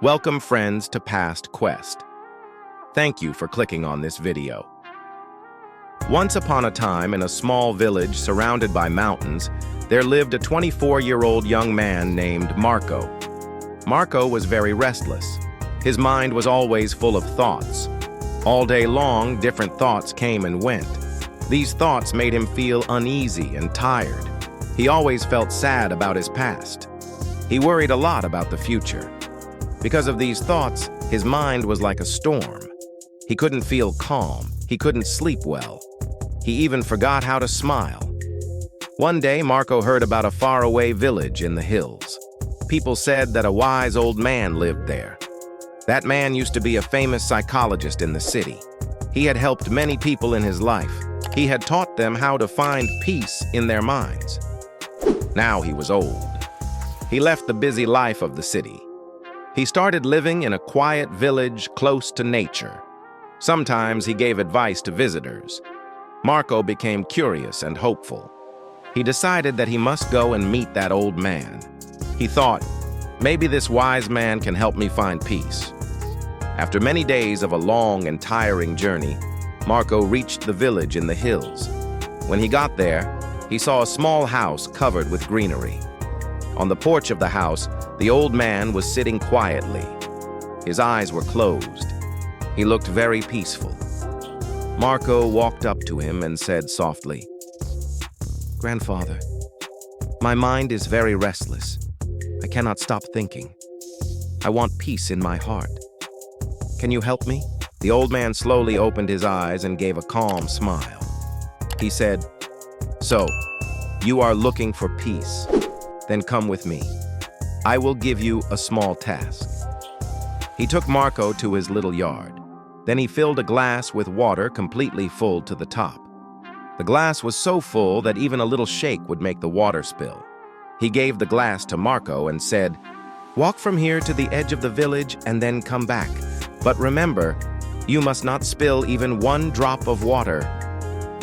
Welcome friends to PastQuest. Thank you for clicking on this video. Once upon a time in a small village surrounded by mountains, there lived a 24-year-old young man named Marco. Marco was very restless. His mind was always full of thoughts. All day long, different thoughts came and went. These thoughts made him feel uneasy and tired. He always felt sad about his past. He worried a lot about the future. Because of these thoughts, his mind was like a storm. He couldn't feel calm. He couldn't sleep well. He even forgot how to smile. One day, Marco heard about a faraway village in the hills. People said that a wise old man lived there. That man used to be a famous psychologist in the city. He had helped many people in his life. He had taught them how to find peace in their minds. Now he was old. He left the busy life of the city. He started living in a quiet village close to nature. Sometimes he gave advice to visitors. Marco became curious and hopeful. He decided that he must go and meet that old man. He thought, maybe this wise man can help me find peace. After many days of a long and tiring journey, Marco reached the village in the hills. When he got there, he saw a small house covered with greenery. On the porch of the house, the old man was sitting quietly. His eyes were closed. He looked very peaceful. Marco walked up to him and said softly, "Grandfather, my mind is very restless. I cannot stop thinking. I want peace in my heart. Can you help me?" The old man slowly opened his eyes and gave a calm smile. He said, "So, you are looking for peace? Then come with me. I will give you a small task." He took Marco to his little yard. Then he filled a glass with water completely full to the top. The glass was so full that even a little shake would make the water spill. He gave the glass to Marco and said, "Walk from here to the edge of the village and then come back. But remember, you must not spill even one drop of water."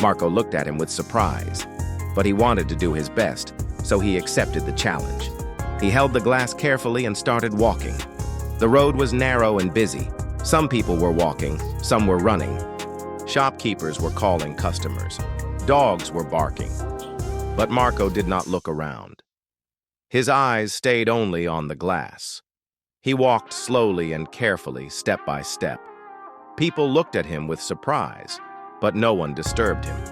Marco looked at him with surprise, but he wanted to do his best, so he accepted the challenge. He held the glass carefully and started walking. The road was narrow and busy. Some people were walking, some were running. Shopkeepers were calling customers. Dogs were barking. But Marco did not look around. His eyes stayed only on the glass. He walked slowly and carefully, step by step. People looked at him with surprise, but no one disturbed him.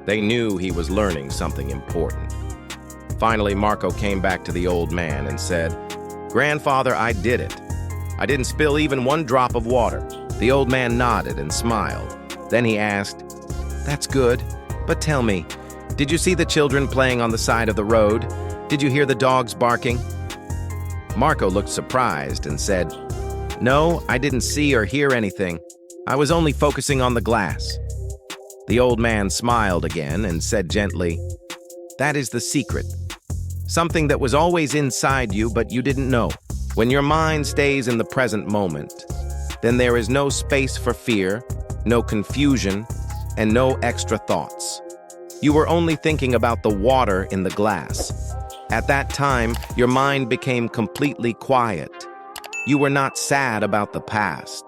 They knew he was learning something important. Finally, Marco came back to the old man and said, "Grandfather, I did it. I didn't spill even one drop of water." The old man nodded and smiled. Then he asked, "That's good, but tell me, did you see the children playing on the side of the road? Did you hear the dogs barking?" Marco looked surprised and said, "No, I didn't see or hear anything. I was only focusing on the glass." The old man smiled again and said gently, "That is the secret. Something that was always inside you, but you didn't know. When your mind stays in the present moment, then there is no space for fear, no confusion, and no extra thoughts. You were only thinking about the water in the glass. At that time, your mind became completely quiet. You were not sad about the past.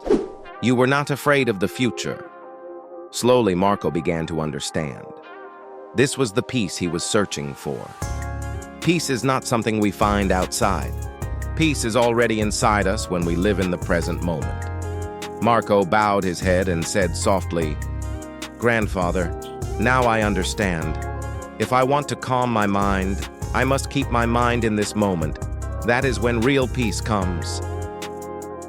You were not afraid of the future." Slowly, Marco began to understand. This was the peace he was searching for. Peace is not something we find outside. Peace is already inside us when we live in the present moment. Marco bowed his head and said softly, "Grandfather, now I understand. If I want to calm my mind, I must keep my mind in this moment. That is when real peace comes."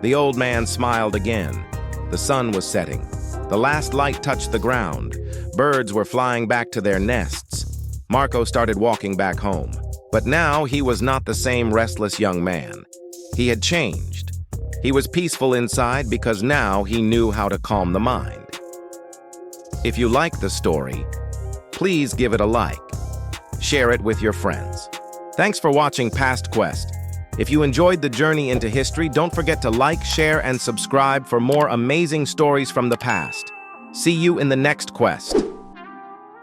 The old man smiled again. The sun was setting. The last light touched the ground. Birds were flying back to their nests. Marco started walking back home. But now he was not the same restless young man. He had changed. He was peaceful inside because now he knew how to calm the mind. If you like the story, please give it a like. Share it with your friends. Thanks for watching PastQuest. If you enjoyed the journey into history, don't forget to like, share, and subscribe for more amazing stories from the past. See you in the next quest.